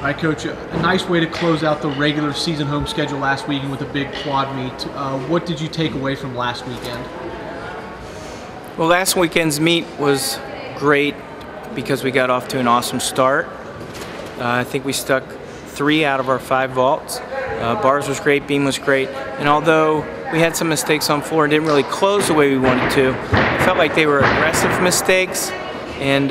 All right, Coach, a nice way to close out the regular season home schedule last weekend with a big quad meet. What did you take away from last weekend? Well, last weekend's meet was great because we got off to an awesome start. I think we stuck 3 out of our 5 vaults. Bars was great, beam was great, and although we had some mistakes on floor and didn't really close the way we wanted to, I felt like they were aggressive mistakes, and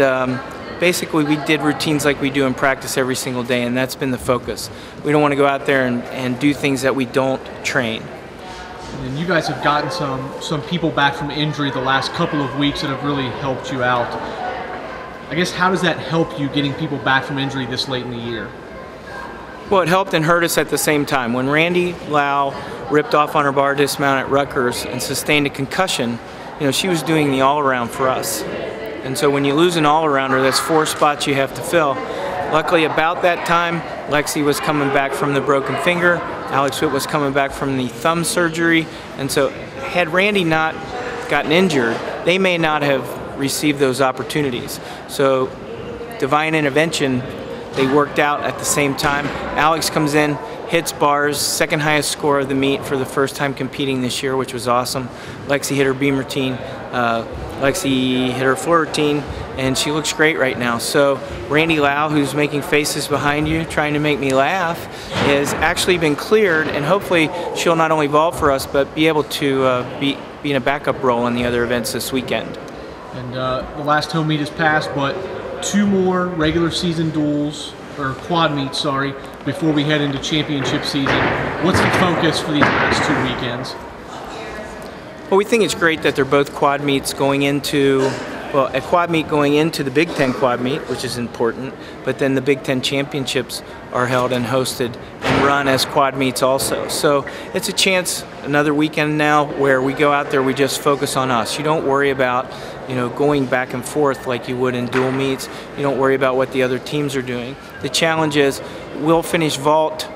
basically we did routines like we do in practice every single day, and that's been the focus. We don't want to go out there and do things that we don't train. And you guys have gotten some people back from injury the last couple of weeks that have really helped you out. I guess, how does that help you getting people back from injury this late in the year? Well, it helped and hurt us at the same time. When Randy Lau ripped off on her bar dismount at Rutgers and sustained a concussion, she was doing the all-around for us. And so when you lose an all-arounder, that's 4 spots you have to fill. Luckily, about that time, Lexi was coming back from the broken finger, Alex Witt was coming back from the thumb surgery, and so had Randy not gotten injured, they may not have received those opportunities. So divine intervention, they worked out at the same time. Alex comes in, hits bars, second highest score of the meet for the first time competing this year, which was awesome. Lexi hit her beam routine, Lexi hit her floor routine, and she looks great right now. So Randy Lau, who's making faces behind you, trying to make me laugh, has actually been cleared, and hopefully she'll not only vault for us, but be able to be in a backup role in the other events this weekend. And the last home meet has passed, but 2 more regular season duels, or quad meets, sorry, before we head into championship season. What's the focus for these last 2 weekends? Well, we think it's great that they're both quad meets going into, well, a quad meet going into the Big Ten quad meet, which is important, but then the Big Ten championships are held and hosted and run as quad meets also. So it's a chance, another weekend now, where we go out there, we just focus on us. You don't worry about going back and forth like you would in dual meets. You don't worry about what the other teams are doing. The challenge is, we'll finish vault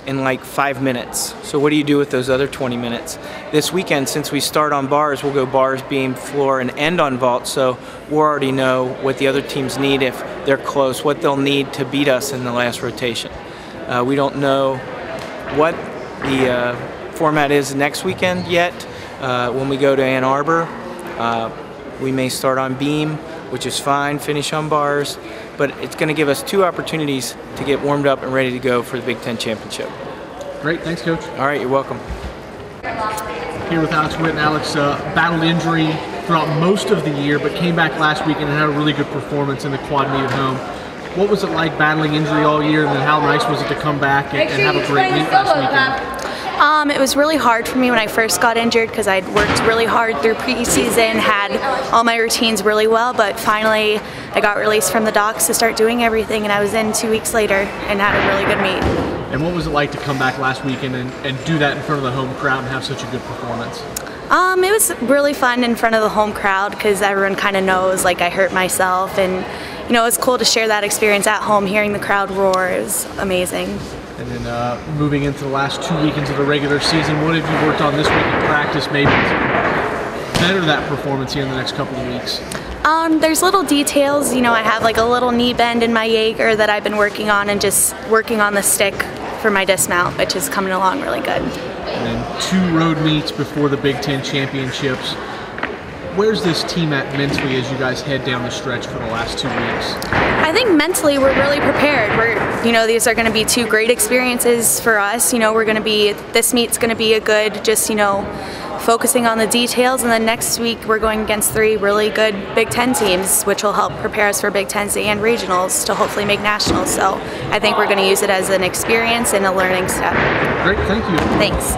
in like 5 minutes. So what do you do with those other 20 minutes? This weekend, since we start on bars, we'll go bars, beam, floor, and end on vault, so we'll already know what the other teams need if they're close, what they'll need to beat us in the last rotation. We don't know what the format is next weekend yet. When we go to Ann Arbor, we may start on beam, which is fine, finish on bars, but it's going to give us 2 opportunities to get warmed up and ready to go for the Big Ten Championship. Great, thanks, Coach. All right, you're welcome. Here with Alex Witt, and Alex battled injury throughout most of the year, but came back last weekend and had a really good performance in the quad meet at home. What was it like battling injury all year, and then how nice was it to come back and have a great meet last weekend? It was really hard for me when I first got injured because I'd worked really hard through preseason, had all my routines really well, but finally I got released from the docks to start doing everything, and I was in 2 weeks later and had a really good meet. And what was it like to come back last weekend and do that in front of the home crowd and have such a good performance? It was really fun in front of the home crowd because everyone kind of knows like I hurt myself, and it's cool to share that experience at home, hearing the crowd roar. It was amazing. And then moving into the last 2 weekends of the regular season, what have you worked on this week in practice maybe to better that performance here in the next couple of weeks? There's little details. I have like a little knee bend in my Jaeger that I've been working on, and just working on the stick for my dismount, which is coming along really good. And then 2 road meets before the Big Ten championships. Where's this team at mentally as you guys head down the stretch for the last 2 weeks? I think mentally we're really prepared. These are going to be 2 great experiences for us. This meet's going to be a good, just focusing on the details, and then next week we're going against 3 really good Big Ten teams, which will help prepare us for Big Tens and regionals to hopefully make nationals. So I think we're going to use it as an experience and a learning step. Great, thank you. Thanks.